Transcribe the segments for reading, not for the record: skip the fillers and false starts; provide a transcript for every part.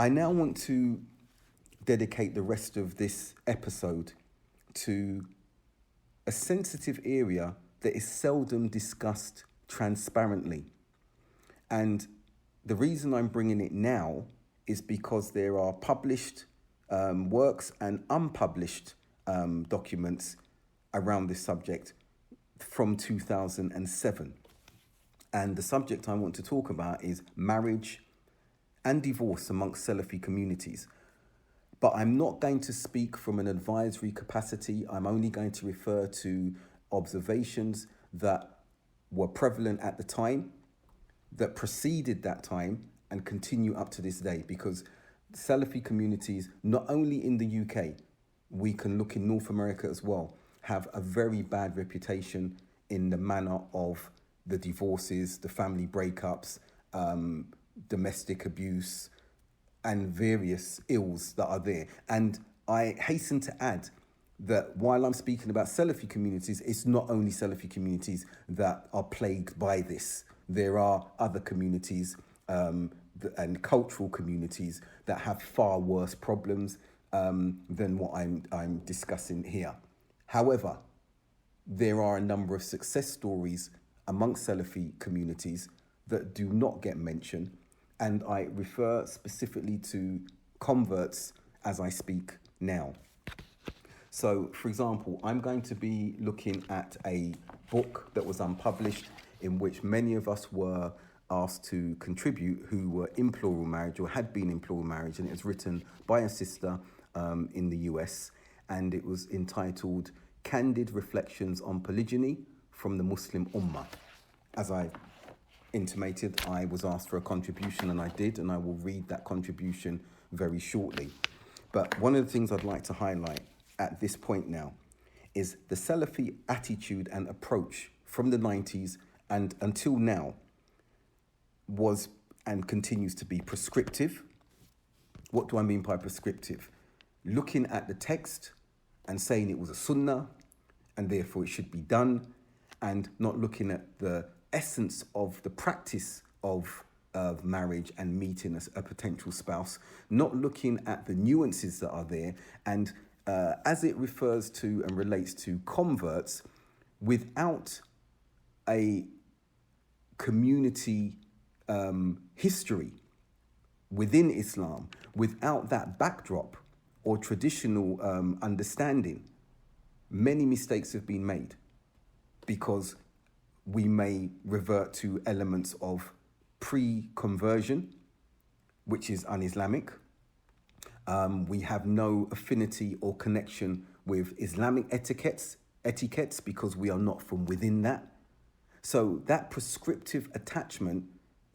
I now want to dedicate the rest of this episode to a sensitive area that is seldom discussed transparently. And the reason I'm bringing it now is because there are published works and unpublished documents around this subject from 2007. And the subject I want to talk about is marriage and divorce amongst Salafi communities. But I'm not going to speak from an advisory capacity. I'm only going to refer to observations that were prevalent at the time, that preceded that time, and continue up to this day. Because Salafi communities, not only in the UK, we can look in North America as well, have a very bad reputation in the manner of the divorces, the family breakups, domestic abuse, and various ills that are there. And I hasten to add that while I'm speaking about Salafi communities, it's not only Salafi communities that are plagued by this. There are other communities and cultural communities that have far worse problems than what I'm discussing here. However, there are a number of success stories amongst Salafi communities that do not get mentioned, and I refer specifically to converts as I speak now. So, for example, I'm going to be looking at a book that was unpublished in which many of us were asked to contribute who were in plural marriage or had been in plural marriage, and it was written by a sister in the US, and it was entitled Candid Reflections on Polygyny from the Muslim Ummah. As I intimated, I was asked for a contribution, and I did, and I will read that contribution very shortly. But one of the things I'd like to highlight at this point now is the Salafi attitude and approach from the 90s and until now was and continues to be prescriptive. What do I mean by prescriptive? Looking at the text and saying it was a sunnah and therefore it should be done, and not looking at the essence of the practice of marriage and meeting a potential spouse, not looking at the nuances that are there, and as it refers to and relates to converts, without a community history within Islam, without that backdrop or traditional understanding, many mistakes have been made because we may revert to elements of pre-conversion, which is un-Islamic. We have no affinity or connection with Islamic etiquettes because we are not from within that. So that prescriptive attachment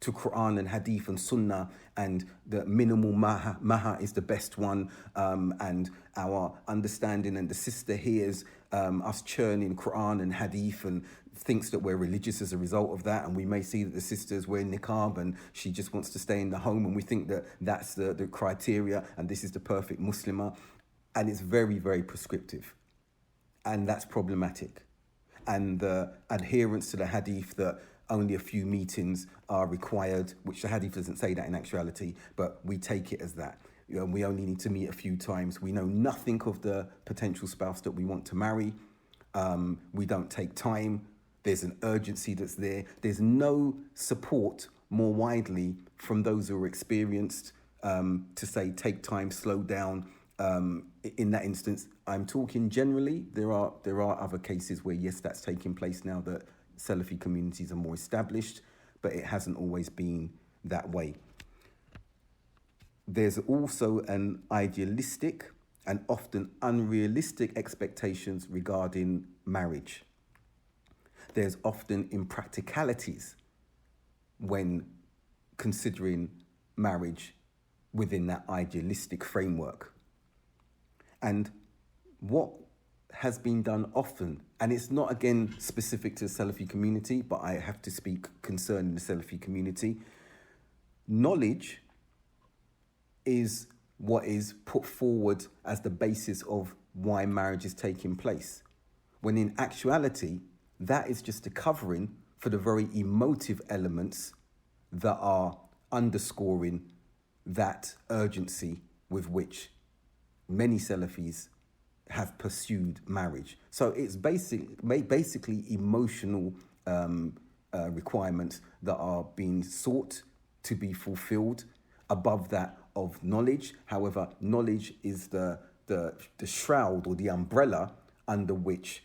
to Quran and Hadith and Sunnah, and the minimal maha is the best one, and our understanding, and the sister hears us churning Quran and Hadith and thinks that we're religious as a result of that, and we may see that the sister's wearing niqab and she just wants to stay in the home, and we think that that's the criteria and this is the perfect Muslimah, and it's very, very prescriptive, and that's problematic. And the adherence to the Hadith that only a few meetings are required, which the Hadith doesn't say that in actuality, but we take it as that. You know, we only need to meet a few times. We know nothing of the potential spouse that we want to marry. We don't take time. There's an urgency that's there. There's no support more widely from those who are experienced to say, take time, slow down. In that instance, I'm talking generally. There are other cases where, yes, that's taking place now that Salafi communities are more established, but it hasn't always been that way. There's also an idealistic and often unrealistic expectations regarding marriage. There's often impracticalities when considering marriage within that idealistic framework. And what has been done often, and it's not again specific to the Salafi community, but I have to speak concerning the Salafi community, knowledge is what is put forward as the basis of why marriage is taking place, when in actuality, that is just a covering for the very emotive elements that are underscoring that urgency with which many Salafis have pursued marriage. So it's basically emotional requirements that are being sought to be fulfilled above that of knowledge. However, knowledge is the shroud or the umbrella under which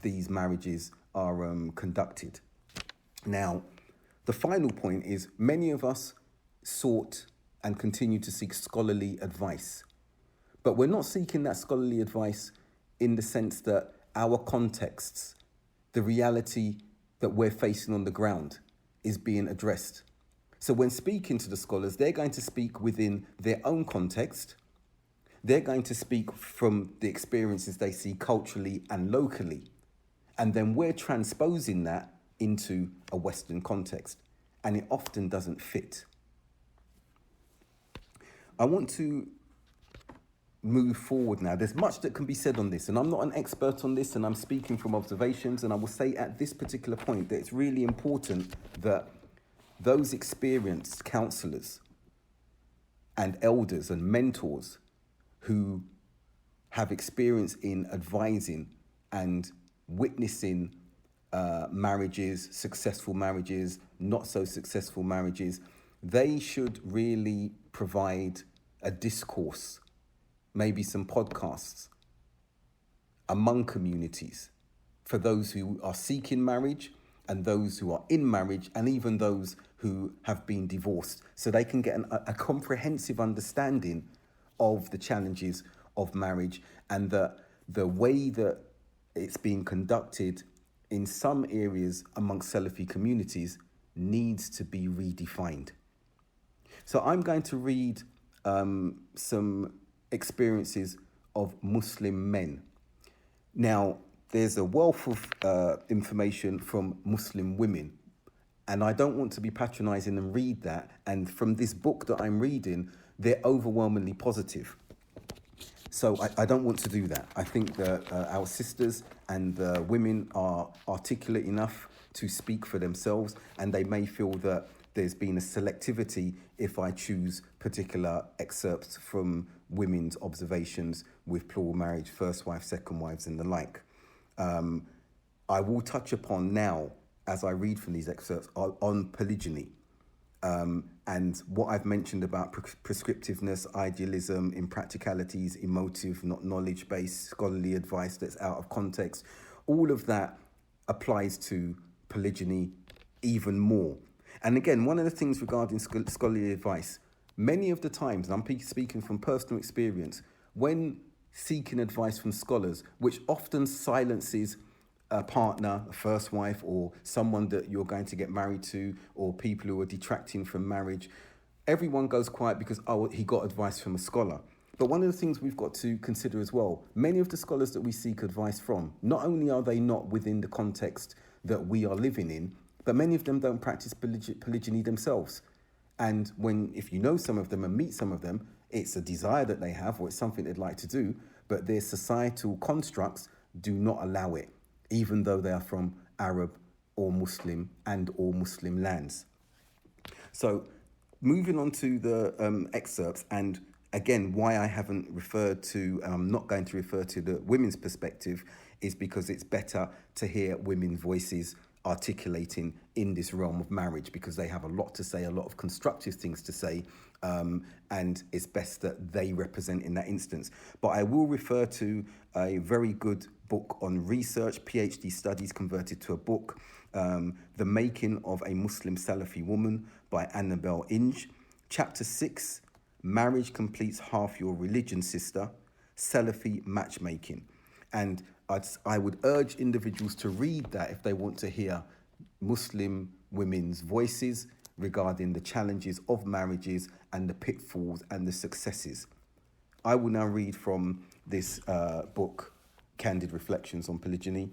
these marriages are conducted. Now, the final point is many of us sought and continue to seek scholarly advice. But we're not seeking that scholarly advice in the sense that our contexts, the reality that we're facing on the ground, is being addressed. So when speaking to the scholars, they're going to speak within their own context. They're going to speak from the experiences they see culturally and locally. And then we're transposing that into a Western context. And it often doesn't fit. I want to move forward now. There's much that can be said on this, and I'm not an expert on this, and I'm speaking from observations, and I will say at this particular point that it's really important that those experienced counsellors and elders and mentors who have experience in advising and witnessing marriages, successful marriages, not so successful marriages, they should really provide a discourse, maybe some podcasts among communities for those who are seeking marriage and those who are in marriage and even those who have been divorced, so they can get a comprehensive understanding of the challenges of marriage and the way that it's being conducted in some areas amongst Salafi communities needs to be redefined. So I'm going to read some experiences of Muslim men. Now, there's a wealth of information from Muslim women, and I don't want to be patronizing and read that. And from this book that I'm reading, they're overwhelmingly positive. So I don't want to do that. I think that our sisters and the women are articulate enough to speak for themselves, and they may feel that there's been a selectivity if I choose particular excerpts from women's observations with plural marriage, first wife, second wives, and the like. I will touch upon now, as I read from these excerpts, on polygyny. And what I've mentioned about prescriptiveness, idealism, impracticalities, emotive, not knowledge-based, scholarly advice that's out of context, all of that applies to polygyny even more. And again, one of the things regarding scholarly advice, many of the times, and I'm speaking from personal experience, when seeking advice from scholars, which often silences a partner, a first wife, or someone that you're going to get married to, or people who are detracting from marriage, everyone goes quiet because, oh, he got advice from a scholar. But one of the things we've got to consider as well, many of the scholars that we seek advice from, not only are they not within the context that we are living in, but many of them don't practice polygyny themselves. And if you know some of them and meet some of them, it's a desire that they have, or it's something they'd like to do, but their societal constructs do not allow it, even though they are from Arab or Muslim or Muslim lands. So moving on to the excerpts, and again, why I haven't referred to, I'm not going to refer to the women's perspective, is because it's better to hear women's voices articulating in this realm of marriage, because they have a lot to say, a lot of constructive things to say, and it's best that they represent in that instance. But I will refer to a very good book on research, PhD studies converted to a book, The Making of a Muslim Salafi Woman by Annabelle Inge. Chapter 6, Marriage Completes Half Your Religion, Sister, Salafi Matchmaking. And I would urge individuals to read that if they want to hear Muslim women's voices regarding the challenges of marriages and the pitfalls and the successes. I will now read from this book, Candid Reflections on Polygyny,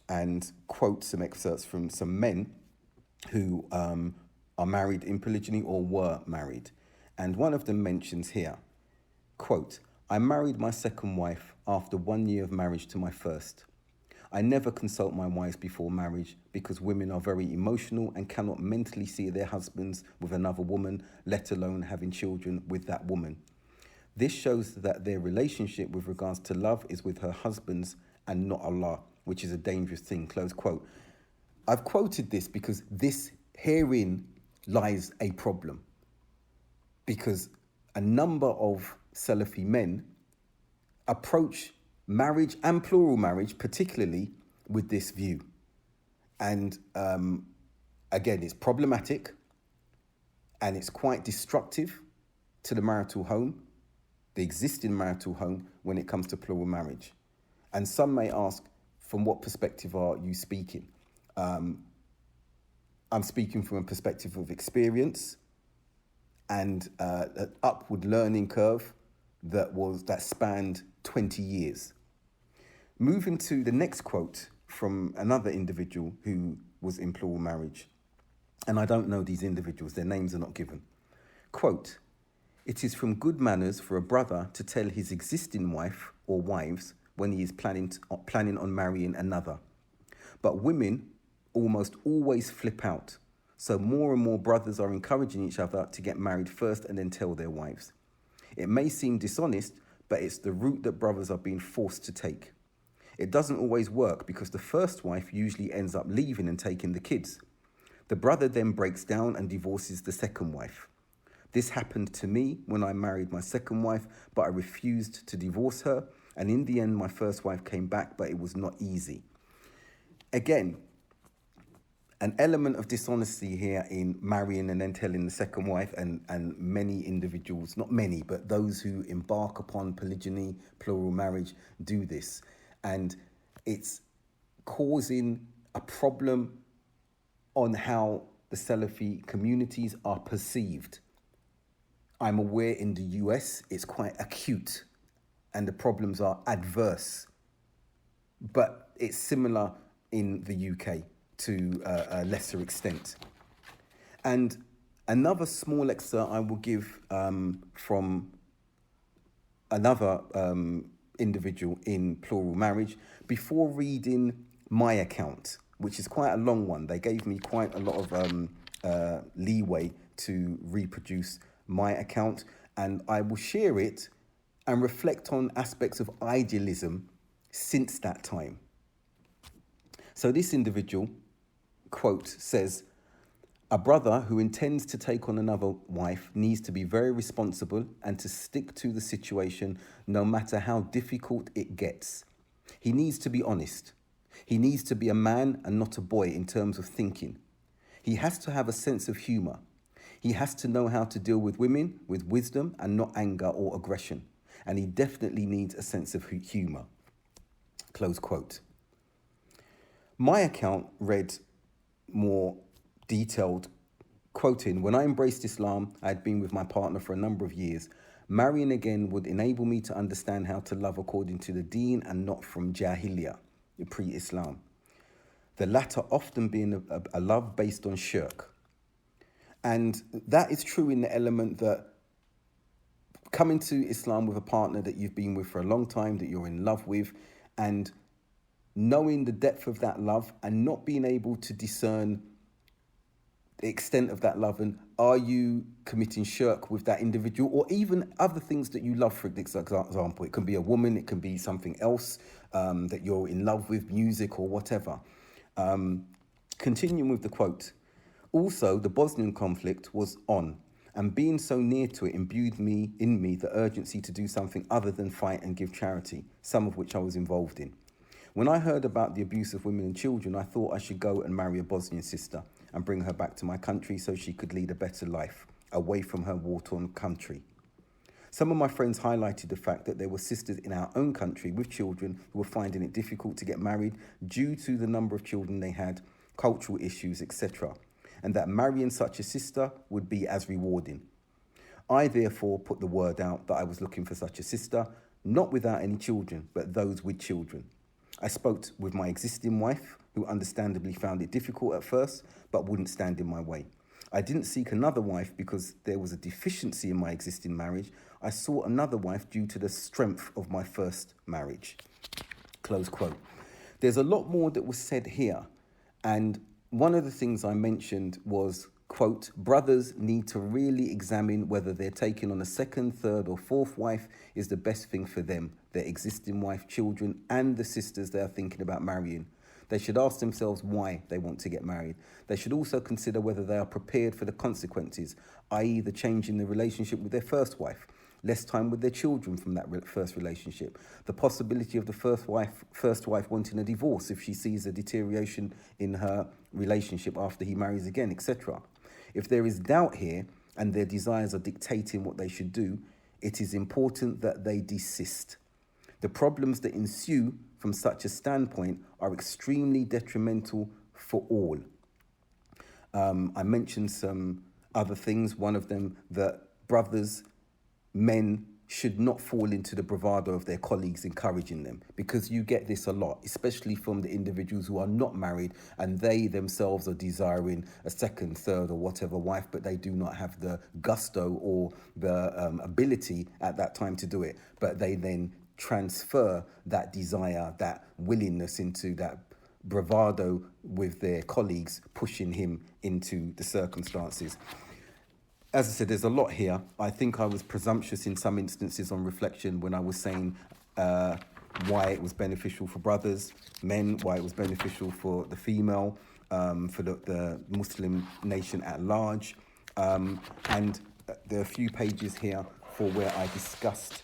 and quote some excerpts from some men who are married in polygyny or were married. And one of them mentions here, quote, I married my second wife after 1 year of marriage to my first. I never consult my wives before marriage because women are very emotional and cannot mentally see their husbands with another woman, let alone having children with that woman. This shows that their relationship with regards to love is with her husbands and not Allah, which is a dangerous thing, close quote. I've quoted this because herein lies a problem. Because a number of Salafi men approach marriage and plural marriage, particularly with this view. And again, it's problematic and it's quite destructive to the marital home, the existing marital home, when it comes to plural marriage. And some may ask, from what perspective are you speaking? I'm speaking from a perspective of experience and an upward learning curve that spanned 20 years. Moving to the next quote from another individual who was in plural marriage. And I don't know these individuals, their names are not given. Quote, "It is from good manners for a brother to tell his existing wife or wives when he is planning on marrying another. But women almost always flip out. So more and more brothers are encouraging each other to get married first and then tell their wives. It may seem dishonest, but it's the route that brothers are being forced to take. It doesn't always work because the first wife usually ends up leaving and taking the kids. The brother then breaks down and divorces the second wife. This happened to me when I married my second wife, but I refused to divorce her. And in the end, my first wife came back, but it was not easy." Again, an element of dishonesty here in marrying and then telling the second wife, and many individuals, not many, but those who embark upon polygyny, plural marriage, do this. And it's causing a problem on how the Salafi communities are perceived. I'm aware in the US it's quite acute and the problems are adverse, but it's similar in the UK to a lesser extent. And another small excerpt I will give from another individual in plural marriage before reading my account, which is quite a long one. They gave me quite a lot of leeway to reproduce my account, and I will share it and reflect on aspects of idealism since that time. So this individual, quote, says, "A brother who intends to take on another wife needs to be very responsible and to stick to the situation no matter how difficult it gets. He needs to be honest. He needs to be a man and not a boy in terms of thinking. He has to have a sense of humour. He has to know how to deal with women with wisdom and not anger or aggression. And he definitely needs a sense of humour." Close quote. My account read more detailed, quoting, "When I embraced Islam, I had been with my partner for a number of years. Marrying again would enable me to understand how to love according to the deen and not from Jahiliyyah, pre-Islam. The latter often being a love based on shirk." And that is true in the element that coming to Islam with a partner that you've been with for a long time, that you're in love with, and knowing the depth of that love and not being able to discern the extent of that love, and are you committing shirk with that individual, or even other things that you love, for example. It can be a woman, it can be something else that you're in love with, music or whatever. Continuing with the quote, "Also, the Bosnian conflict was on, and being so near to it imbued in me the urgency to do something other than fight and give charity, some of which I was involved in. When I heard about the abuse of women and children, I thought I should go and marry a Bosnian sister and bring her back to my country so she could lead a better life, away from her war-torn country. Some of my friends highlighted the fact that there were sisters in our own country with children who were finding it difficult to get married due to the number of children they had, cultural issues, etc., and that marrying such a sister would be as rewarding. I therefore put the word out that I was looking for such a sister, not without any children, but those with children. I spoke with my existing wife, who understandably found it difficult at first, but wouldn't stand in my way. I didn't seek another wife because there was a deficiency in my existing marriage. I sought another wife due to the strength of my first marriage." Close quote. There's a lot more that was said here. And one of the things I mentioned was, quote, brothers need to really examine whether they're taking on a second, third or fourth wife is the best thing for them, their existing wife, children and the sisters they are thinking about marrying. They should ask themselves why they want to get married. They should also consider whether they are prepared for the consequences, i.e. the change in the relationship with their first wife, less time with their children from that first relationship, the possibility of the first wife wanting a divorce if she sees a deterioration in her relationship after he marries again, etc. If there is doubt here and their desires are dictating what they should do, it is important that they desist. The problems that ensue from such a standpoint are extremely detrimental for all. I mentioned some other things, one of them that men should not fall into the bravado of their colleagues encouraging them, because you get this a lot, especially from the individuals who are not married and they themselves are desiring a second, third or whatever wife, but they do not have the gusto or the ability at that time to do it. But they then transfer that desire, that willingness into that bravado with their colleagues, pushing him into the circumstances. As I said, there's a lot here. I think I was presumptuous in some instances on reflection when I was saying why it was beneficial for men, why it was beneficial for the female, for the Muslim nation at large. And there are a few pages here for where I discussed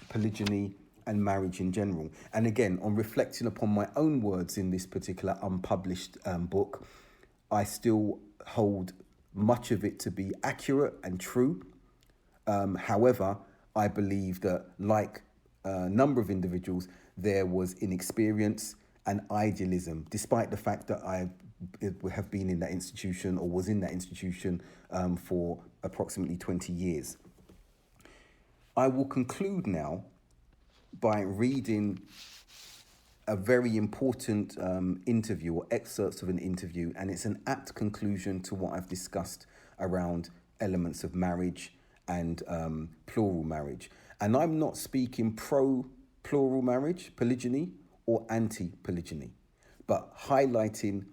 polygyny and marriage in general. And again, on reflecting upon my own words in this particular unpublished book, I still hold much of it to be accurate and true. However, I believe that, like a number of individuals, there was inexperience and idealism, despite the fact that I have been in that institution or was in that institution for approximately 20 years. I will conclude now by reading a very important interview or excerpts of an interview, and it's an apt conclusion to what I've discussed around elements of marriage and plural marriage. And I'm not speaking pro-plural marriage, polygyny, or anti-polygyny, but highlighting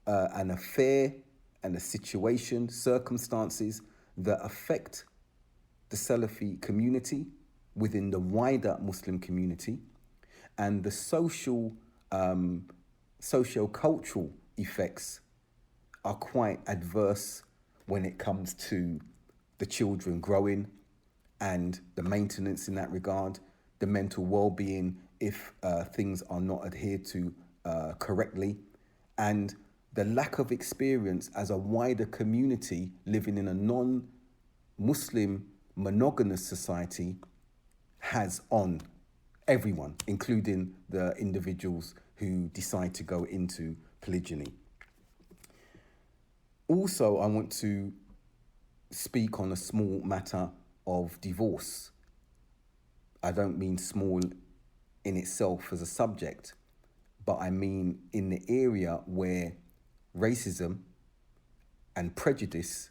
an affair and a situation, circumstances that affect the Salafi community within the wider Muslim community, and the socio-cultural effects are quite adverse when it comes to the children growing and the maintenance in that regard, the mental well-being if things are not adhered to correctly, and the lack of experience as a wider community living in a non-Muslim monogamous society has on everyone, including the individuals who decide to go into polygyny. Also, I want to speak on a small matter of divorce. I don't mean small in itself as a subject, but I mean in the area where racism and prejudice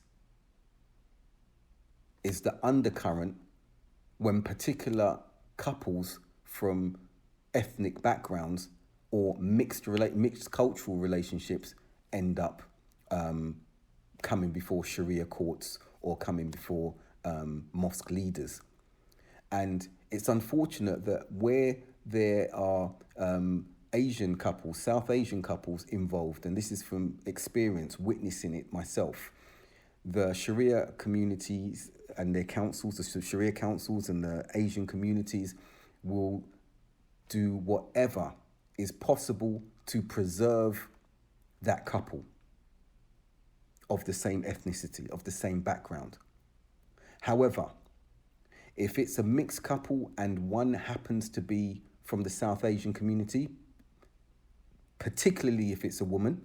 is the undercurrent when particular couples from ethnic backgrounds or mixed cultural relationships end up coming before Sharia courts or coming before mosque leaders. And it's unfortunate that where there are Asian couples, South Asian couples involved, and this is from experience, witnessing it myself, the Sharia communities and their councils, the Sharia councils and the Asian communities will do whatever is possible to preserve that couple of the same ethnicity, of the same background. However, if it's a mixed couple and one happens to be from the South Asian community, particularly if it's a woman,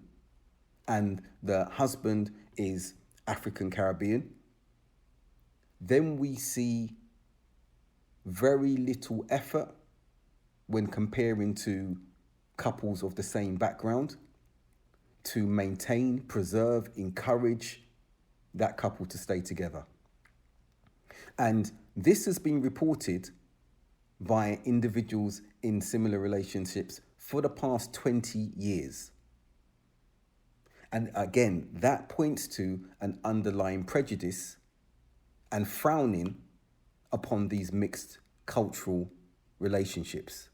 and the husband is African Caribbean, then we see very little effort when comparing to couples of the same background to maintain, preserve, encourage that couple to stay together. And this has been reported by individuals in similar relationships for the past 20 years. And again, that points to an underlying prejudice and frowning upon these mixed cultural relationships.